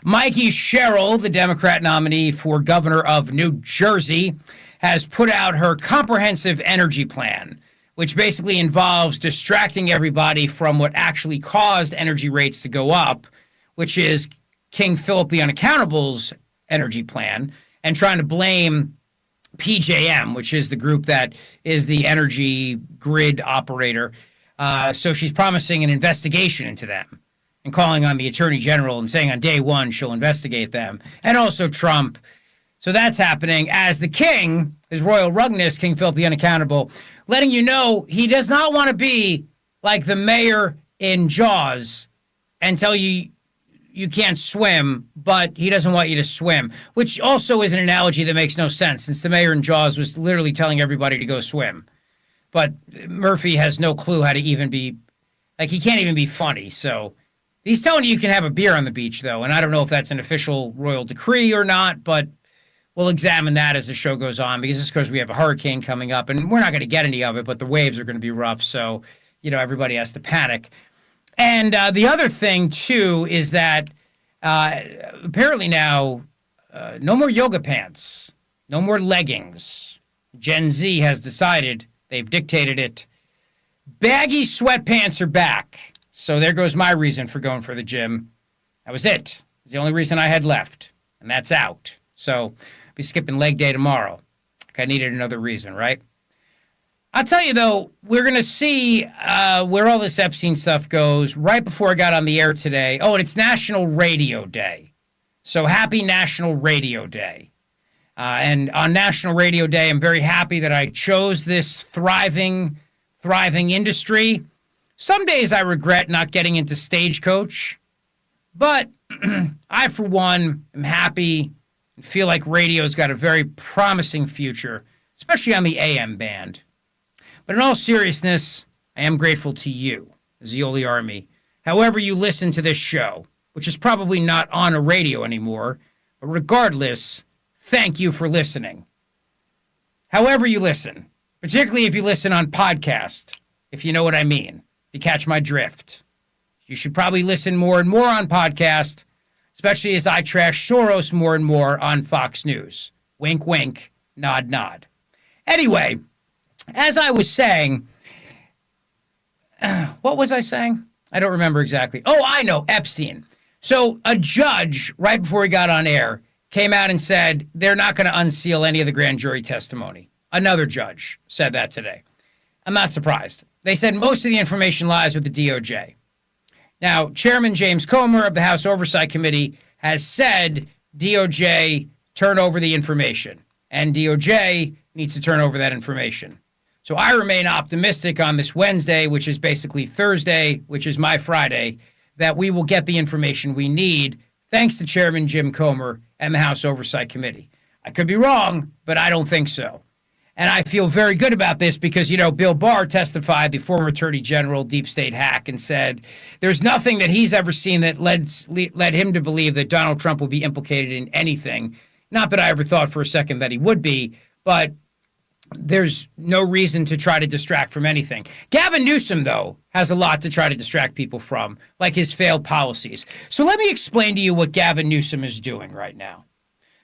Mikey Sherrill, the Democrat nominee for governor of New Jersey, has put out her comprehensive energy plan, which basically involves distracting everybody from what actually caused energy rates to go up, which is King Philip the Unaccountable's energy plan, and trying to blame PJM, which is the group that is the energy grid operator. So she's promising an investigation into them and calling on the attorney general and saying on day one she'll investigate them, and also Trump. So that's happening as the king, his royal rugness, King Philip the Unaccountable, letting you know he does not want to be like the mayor in Jaws and tell you you can't swim, but he doesn't want you to swim, which also is an analogy that makes no sense, since the mayor in Jaws was literally telling everybody to go swim. But Murphy has no clue how to even be, like, he can't even be funny. So he's telling you can have a beer on the beach, though, and I don't know if that's an official royal decree or not, but we'll examine that as the show goes on, because it's because we have a hurricane coming up, and we're not going to get any of it, but the waves are going to be rough, so, you know, everybody has to panic. And the other thing, too, is that apparently now no more yoga pants, no more leggings. Gen Z has decided, they've dictated it. Baggy sweatpants are back. So there goes my reason for going for the gym. That was it. It's the only reason I had left, and that's out. So I'll be skipping leg day tomorrow. Like I needed another reason, right? I'll tell you, though, we're going to see where all this Epstein stuff goes right before I got on the air today. Oh, and it's National Radio Day. So happy National Radio Day. And on National Radio Day, I'm very happy that I chose this thriving industry. Some days I regret not getting into Stagecoach, but I, for one, am happy and feel like radio's got a very promising future, especially on the AM band. But in all seriousness, I am grateful to you, Zeoli Army, however you listen to this show, which is probably not on a radio anymore, but regardless, thank you for listening. However you listen, particularly if you listen on podcast, if you know what I mean, if you catch my drift. You should probably listen more and more on podcast, especially as I trash Soros more and more on Fox News. Wink, wink, nod, nod. Anyway, as I was saying, what was I saying? I don't remember exactly. Oh, I know, Epstein. So a judge, right before he got on air, came out and said they're not going to unseal any of the grand jury testimony. Another judge said that today. I'm not surprised. They said most of the information lies with the DOJ. Now, Chairman James Comer of the House Oversight Committee has said DOJ turn over the information, and DOJ needs to turn over that information. So I remain optimistic on this Wednesday, which is basically Thursday, which is my Friday, that we will get the information we need, thanks to Chairman Jim Comer and the House Oversight Committee. I could be wrong, but I don't think so. And I feel very good about this because, you know, Bill Barr testified, the former Attorney General, deep state hack, and said there's nothing that he's ever seen that led him to believe that Donald Trump will be implicated in anything. Not that I ever thought for a second that he would be, but there's no reason to try to distract from anything. Gavin Newsom, though, has a lot to try to distract people from, like his failed policies. So let me explain to you what Gavin Newsom is doing right now.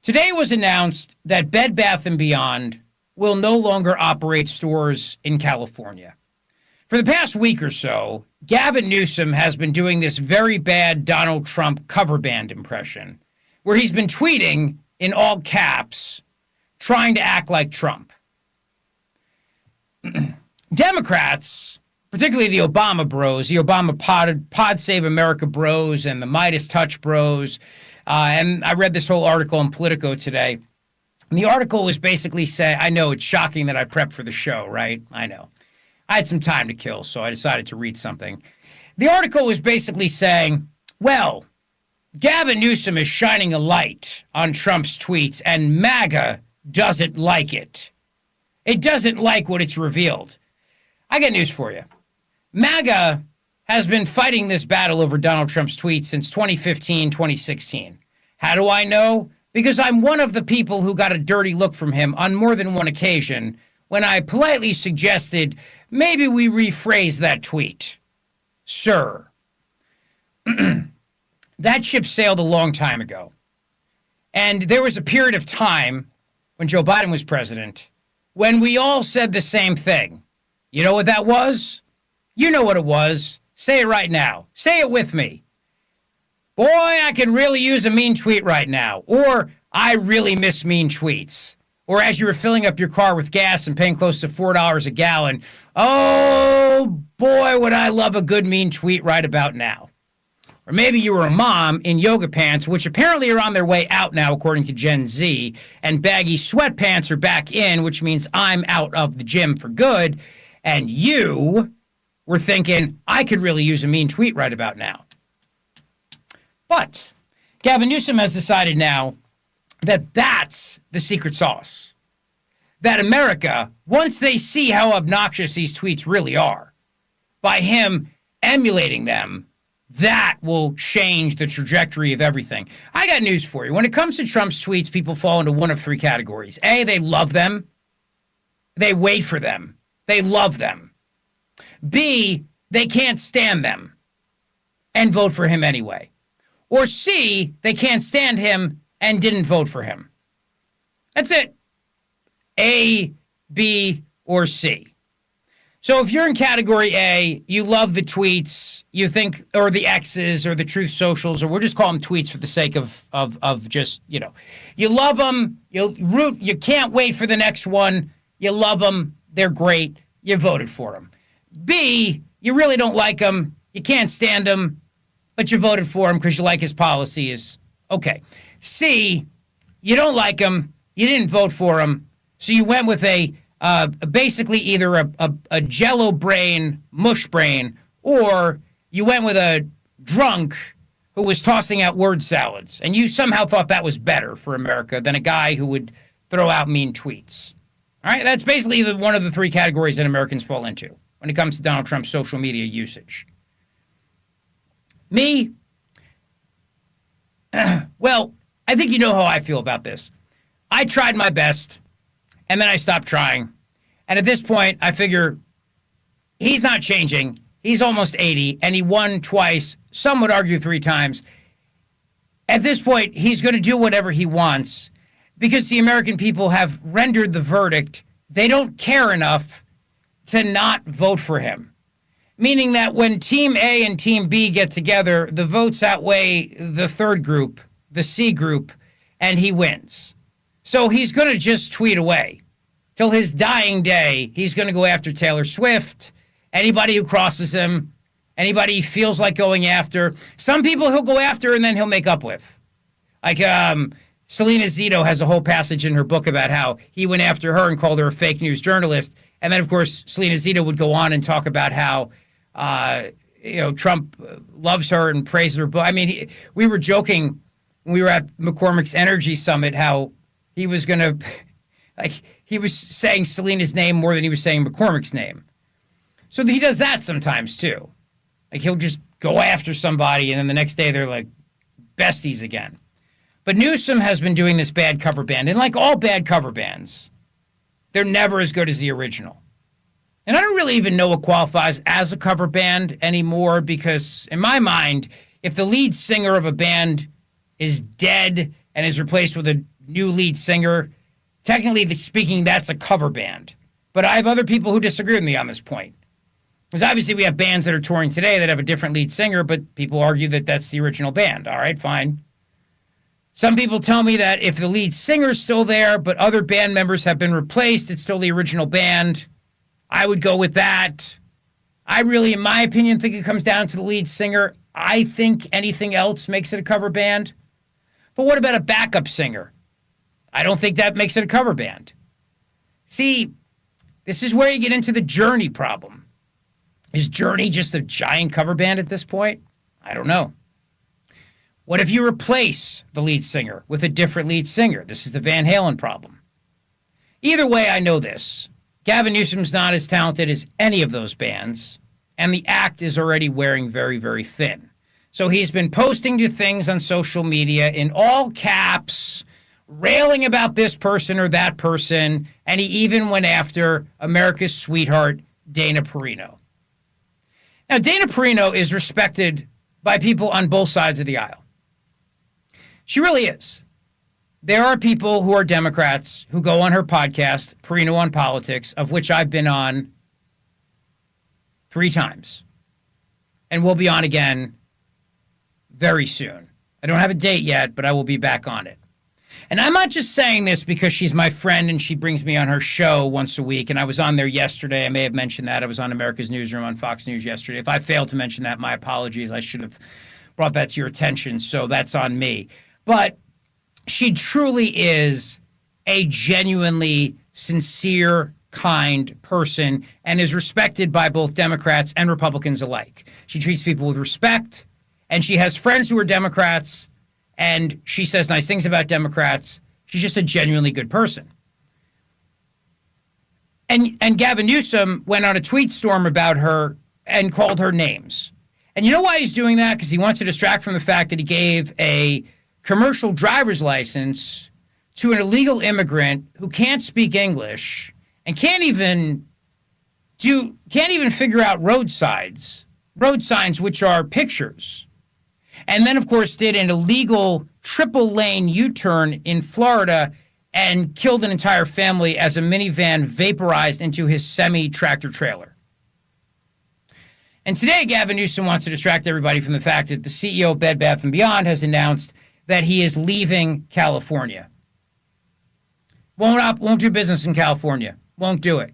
Today was announced that Bed Bath & Beyond will no longer operate stores in California. For the past week or so, Gavin Newsom has been doing this very bad Donald Trump cover band impression, where he's been tweeting in all caps, trying to act like Trump. Democrats, particularly the Obama bros, the Obama Pod Save America bros and the Midas Touch bros, and I read this whole article in Politico today. And the article was basically saying, I know it's shocking that I prepped for the show, right? I know. I had some time to kill, so I decided to read something. The article was basically saying, well, Gavin Newsom is shining a light on Trump's tweets, and MAGA doesn't like it. It doesn't like what it's revealed. I got news for you. MAGA has been fighting this battle over Donald Trump's tweets since 2015, 2016. How do I know? Because I'm one of the people who got a dirty look from him on more than one occasion when I politely suggested maybe we rephrase that tweet. Sir. That ship sailed a long time ago. And there was a period of time when Joe Biden was president when we all said the same thing. You know what that was? You know what it was. Say it right now. Say it with me. Boy, I could really use a mean tweet right now. Or I really miss mean tweets. Or as you were filling up your car with gas and paying close to $4 a gallon, oh boy, would I love a good mean tweet right about now. Or maybe you were a mom in yoga pants, which apparently are on their way out now, according to Gen Z, and baggy sweatpants are back in, which means I'm out of the gym for good, and you were thinking, I could really use a mean tweet right about now. But Gavin Newsom has decided now that that's the secret sauce. That America, once they see how obnoxious these tweets really are, by him emulating them, that will change the trajectory of everything. I got news for you. When it comes to Trump's tweets, people fall into one of three categories. A, they love them. They wait for them. They love them. B, they can't stand them and vote for him anyway. Or C, they can't stand him and didn't vote for him. That's it. A, B, or C. So if you're in category A, you love the tweets, you think, or the X's, or the Truth Socials, or we'll just call them tweets for the sake of just, you know. You love them, you can't wait for the next one, you love them, they're great, you voted for them. B, you really don't like them, you can't stand them, but you voted for him because you like his policies. Okay. C, you don't like him, you didn't vote for him, so you went with basically either a jello brain, mush brain, or you went with a drunk who was tossing out word salads, and you somehow thought that was better for America than a guy who would throw out mean tweets. All right, that's basically one of the three categories that Americans fall into when it comes to Donald Trump's social media usage. Me, well, I think you know how I feel about this. I tried my best, and then I stopped trying. And at this point, I figure he's not changing. He's almost 80, and he won twice. Some would argue 3 times. At this point, he's going to do whatever he wants because the American people have rendered the verdict. They don't care enough to not vote for him. Meaning that when Team A and Team B get together, the votes outweigh the third group, the C group, and he wins. So he's going to just tweet away. Till his dying day, he's going to go after Taylor Swift, anybody who crosses him, anybody he feels like going after. Some people he'll go after and then he'll make up with. Like Selena Zito has a whole passage in her book about how he went after her and called her a fake news journalist. And then, of course, Selena Zito would go on and talk about how Trump loves her and praises her book. I mean, we were joking when we were at McCormick's Energy Summit how he was going to, he was saying Selena's name more than he was saying McCormick's name. So he does that sometimes, too. Like, he'll just go after somebody, and then the next day they're like besties again. But Newsom has been doing this bad cover band, and like all bad cover bands, they're never as good as the original. And I don't really even know what qualifies as a cover band anymore because, in my mind, if the lead singer of a band is dead and is replaced with a new lead singer, technically speaking, that's a cover band. But I have other people who disagree with me on this point. Because obviously we have bands that are touring today that have a different lead singer, but people argue that that's the original band. All right, fine. Some people tell me that if the lead singer is still there, but other band members have been replaced, it's still the original band. I would go with that. I really, in my opinion, think it comes down to the lead singer. I think anything else makes it a cover band. But what about a backup singer? I don't think that makes it a cover band. See, this is where you get into the Journey problem. Is Journey just a giant cover band at this point? I don't know. What if you replace the lead singer with a different lead singer? This is the Van Halen problem. Either way, I know this. Gavin Newsom's not as talented as any of those bands, and the act is already wearing very, very thin. So he's been posting to things on social media in all caps, railing about this person or that person, and he even went after America's sweetheart, Dana Perino. Now, Dana Perino is respected by people on both sides of the aisle. She really is. There are people who are Democrats who go on her podcast, Perino on Politics, of which I've been on 3 times. And we'll be on again very soon. I don't have a date yet, but I will be back on it. And I'm not just saying this because she's my friend and she brings me on her show once a week. And I was on there yesterday. I may have mentioned that. I was on America's Newsroom on Fox News yesterday. If I failed to mention that, my apologies. I should have brought that to your attention. So that's on me. But she truly is a genuinely sincere, kind person and is respected by both Democrats and Republicans alike. She treats people with respect, and she has friends who are Democrats, and she says nice things about Democrats. She's just a genuinely good person. And Gavin Newsom went on a tweet storm about her and called her names. And you know why he's doing that? Because he wants to distract from the fact that he gave a commercial driver's license to an illegal immigrant who can't speak English and can't even figure out road signs, which are pictures. And then, of course, did an illegal triple-lane U-turn in Florida and killed an entire family as a minivan vaporized into his semi-tractor trailer. And today, Gavin Newsom wants to distract everybody from the fact that the CEO of Bed Bath & Beyond has announced that he is leaving California. Won't do business in California. Won't do it.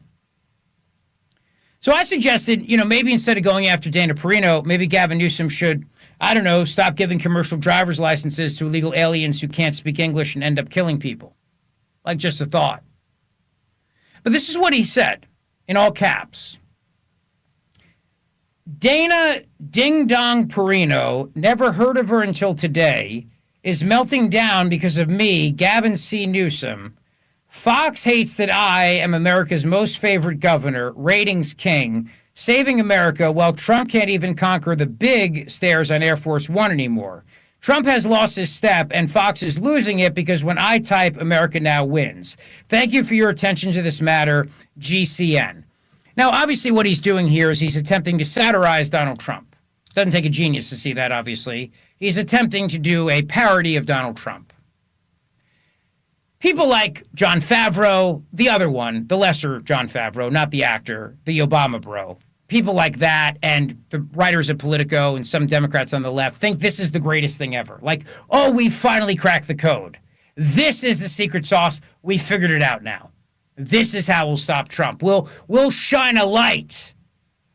So I suggested, maybe instead of going after Dana Perino, maybe Gavin Newsom should, stop giving commercial driver's licenses to illegal aliens who can't speak English and end up killing people. Like just a thought. But this is what he said, in all caps. Dana Ding Dong Perino, never heard of her until today, is melting down because of me, Gavin C. Newsom. Fox hates that I am America's most favorite governor, ratings king, saving America while Trump can't even conquer the big stairs on Air Force One anymore. Trump has lost his step, and Fox is losing it because when I type, America now wins. Thank you for your attention to this matter, GCN. Now, obviously, what he's doing here is he's attempting to satirize Donald Trump. Doesn't take a genius to see that, obviously. He's attempting to do a parody of Donald Trump. People like Jon Favreau, the other one, the lesser Jon Favreau, not the actor, the Obama bro. People like that and the writers at Politico and some Democrats on the left think this is the greatest thing ever. Like, oh, we finally cracked the code. This is the secret sauce. We figured it out now. This is how we'll stop Trump. We'll shine a light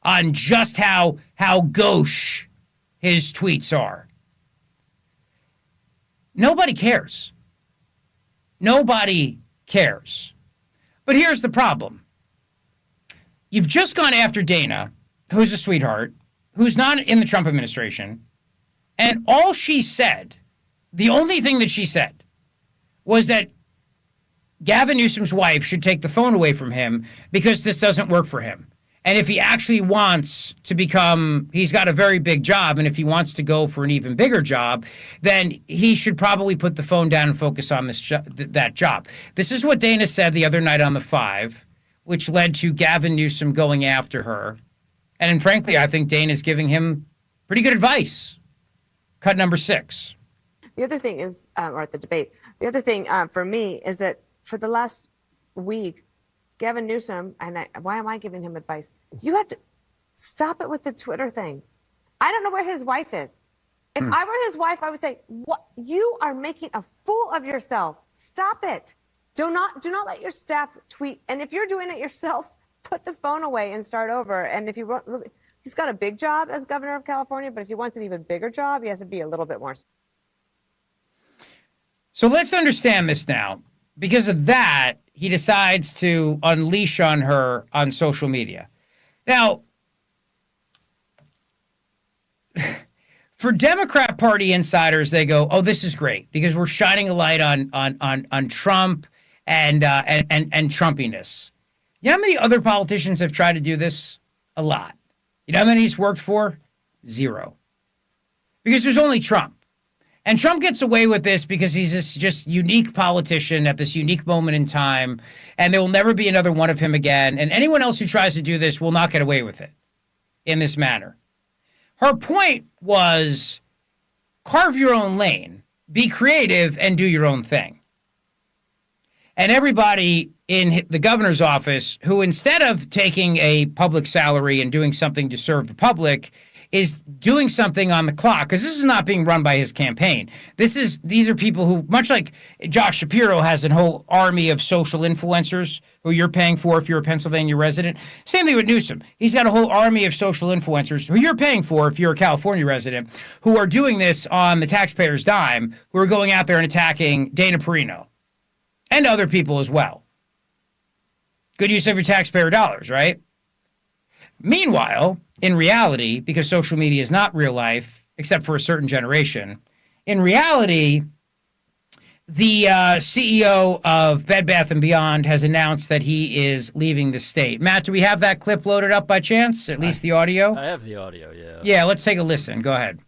on just how gauche his tweets are. Nobody cares. Nobody cares. But here's the problem. You've just gone after Dana, who's a sweetheart, who's not in the Trump administration, and all she said, the only thing that she said, was that Gavin Newsom's wife should take the phone away from him because this doesn't work for him. And if he actually wants to he's got a very big job, and if he wants to go for an even bigger job, then he should probably put the phone down and focus on that job. This is what Dana said the other night on The Five, which led to Gavin Newsom going after her. And frankly, I think Dana's giving him pretty good advice. Cut number 6. The other thing is, or at the debate, the other thing for me is that for the last week, Gavin Newsom, why am I giving him advice? You have to stop it with the Twitter thing. I don't know where his wife is. If I were his wife, I would say, "What? You are making a fool of yourself. Stop it. Do not let your staff tweet. And if you're doing it yourself, put the phone away and start over. And if he's got a big job as governor of California, but if he wants an even bigger job, he has to be a little bit more." So let's understand this now. Because of that, he decides to unleash on her on social media. Now, for Democrat Party insiders, they go, "Oh, this is great because we're shining a light on Trump and Trumpiness." You know how many other politicians have tried to do this? A lot. You know how many he's worked for? 0. Because there's only Trump. And Trump gets away with this because he's this just unique politician at this unique moment in time, and there will never be another one of him again. And anyone else who tries to do this will not get away with it in this manner. Her point was carve your own lane. be creative and do your own thing. And everybody in the governor's office who, instead of taking a public salary and doing something to serve the public, is doing something on the clock, because this is not being run by his campaign. These are people who, much like Josh Shapiro has a whole army of social influencers who you're paying for if you're a Pennsylvania resident. Same thing with Newsom. He's got a whole army of social influencers who you're paying for if you're a California resident, who are doing this on the taxpayer's dime, who are going out there and attacking Dana Perino and other people as well. Good use of your taxpayer dollars, right? Meanwhile, in reality, because social media is not real life, except for a certain generation, in reality, the CEO of Bed Bath & Beyond has announced that he is leaving the state. Matt, do we have that clip loaded up by chance? At least the audio? I have the audio, yeah. Yeah, let's take a listen. Go ahead.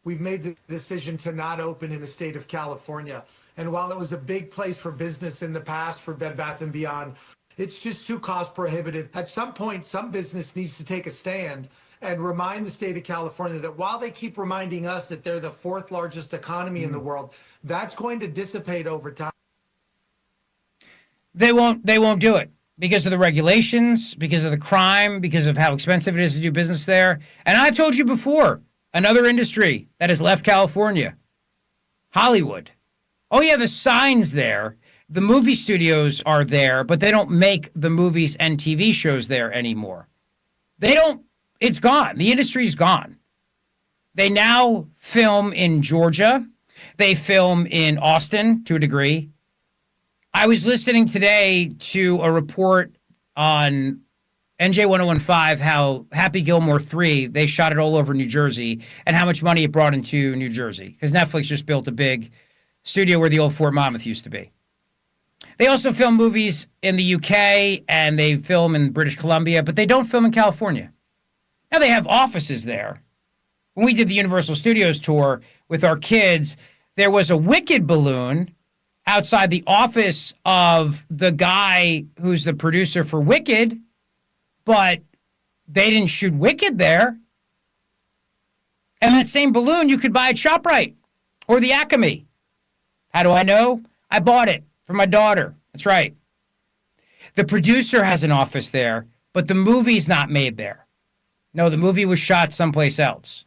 We've made the decision to not open in the state of California. And while it was a big place for business in the past for Bed Bath & Beyond, it's just too cost prohibitive. At some point, some business needs to take a stand and remind the state of California that while they keep reminding us that they're the fourth largest economy in the world, that's going to dissipate over time. They won't do it because of the regulations, because of the crime, because of how expensive it is to do business there. And I've told you before, another industry that has left California, Hollywood. Oh yeah, the signs there. The movie studios are there, but they don't make the movies and TV shows there anymore. It's gone. The industry's gone. They now film in Georgia. They film in Austin to a degree. I was listening today to a report on NJ 1015 how Happy Gilmore 3, they shot it all over New Jersey, and how much money it brought into New Jersey, because Netflix just built a big studio where the old Fort Monmouth used to be. They also film movies in the UK and they film in British Columbia, but they don't film in California. Now they have offices there. When we did the Universal Studios tour with our kids, there was a Wicked balloon outside the office of the guy who's the producer for Wicked, but they didn't shoot Wicked there. And that same balloon you could buy at ShopRite or the Acme. How do I know? I bought it for my daughter. That's right. The producer has an office there, but the movie's not made there. No, the movie was shot someplace else.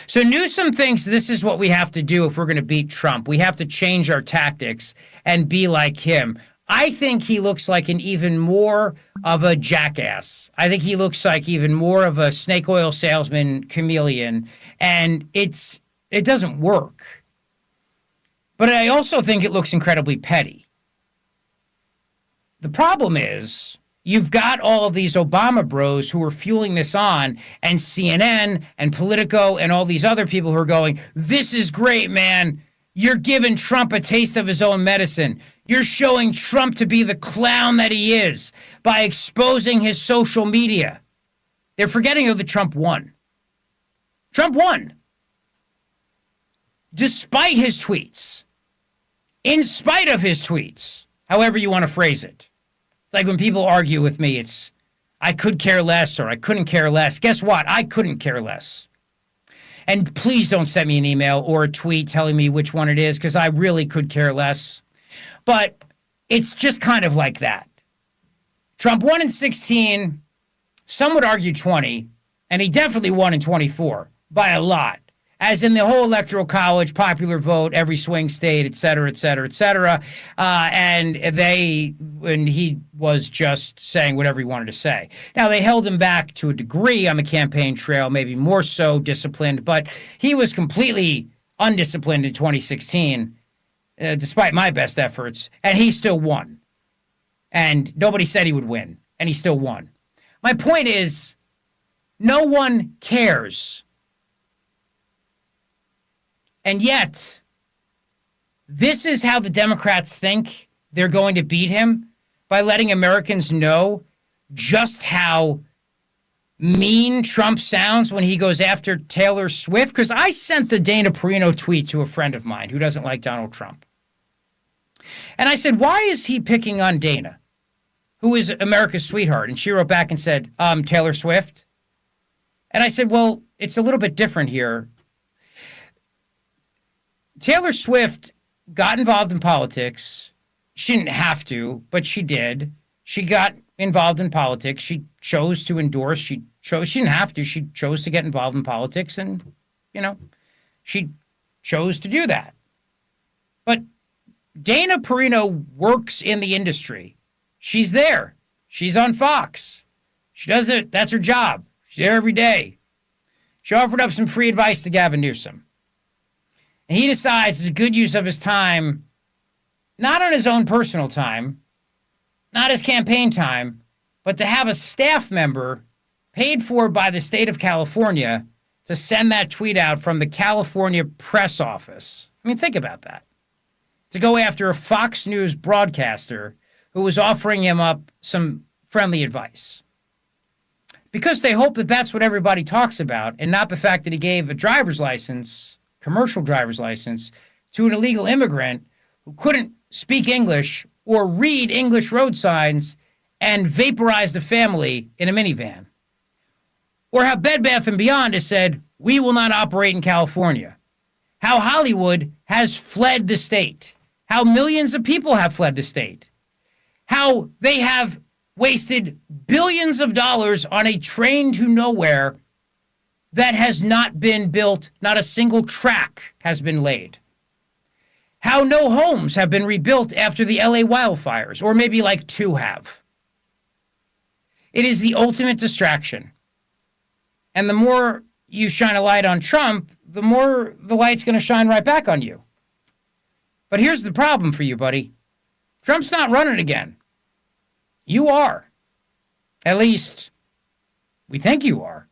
So Newsom thinks this is what we have to do if we're going to beat Trump. We have to change our tactics and be like him. I think he looks like an even more of a jackass. I think he looks like even more of a snake oil salesman chameleon, and it doesn't work. But I also think it looks incredibly petty. The problem is you've got all of these Obama bros who are fueling this on, and CNN and Politico and all these other people who are going, this is great, man. You're giving Trump a taste of his own medicine. You're showing Trump to be the clown that he is by exposing his social media. They're forgetting that Trump won. Trump won. Despite his tweets. In spite of his tweets. However you want to phrase it. It's like when people argue with me, it's, I could care less or I couldn't care less. Guess what? I couldn't care less. And please don't send me an email or a tweet telling me which one it is, because I really could care less. But it's just kind of like that. Trump won in 16, some would argue 20, and he definitely won in 24 by a lot. As in the whole electoral college, popular vote, every swing state, et cetera, et cetera, et cetera. And he was just saying whatever he wanted to say. Now, they held him back to a degree on the campaign trail, maybe more so disciplined, but he was completely undisciplined in 2016, despite my best efforts, and he still won. And nobody said he would win, and he still won. My point is, no one cares. And yet, this is how the Democrats think they're going to beat him, by letting Americans know just how mean Trump sounds when he goes after Taylor Swift. Because I sent the Dana Perino tweet to a friend of mine who doesn't like Donald Trump. And I said, why is he picking on Dana, who is America's sweetheart? And she wrote back and said, Taylor Swift. And I said, well, it's a little bit different here. Taylor Swift got involved in politics. She didn't have to, but she did. She got involved in politics. She chose to endorse. She didn't have to. She chose to get involved in politics, and, she chose to do that. But Dana Perino works in the industry. She's there. She's on Fox. She does it. That's her job. She's there every day. She offered up some free advice to Gavin Newsom. And he decides it's a good use of his time, not on his own personal time, not his campaign time, but to have a staff member paid for by the state of California to send that tweet out from the California press office. I mean, think about that. To go after a Fox News broadcaster who was offering him up some friendly advice. Because they hope that that's what everybody talks about, and not the fact that he gave a driver's license, commercial driver's license, to an illegal immigrant who couldn't speak English or read English road signs and vaporized the family in a minivan. Or how Bed Bath & Beyond has said, we will not operate in California. How Hollywood has fled the state. How millions of people have fled the state. How they have wasted billions of dollars on a train to nowhere that has not been built. Not a single track has been laid. How no homes have been rebuilt after the LA wildfires, or maybe like 2 have. It is the ultimate distraction. And the more you shine a light on Trump, the more the light's going to shine right back on you. But here's the problem for you, buddy. Trump's not running again. You are. At least, we think you are.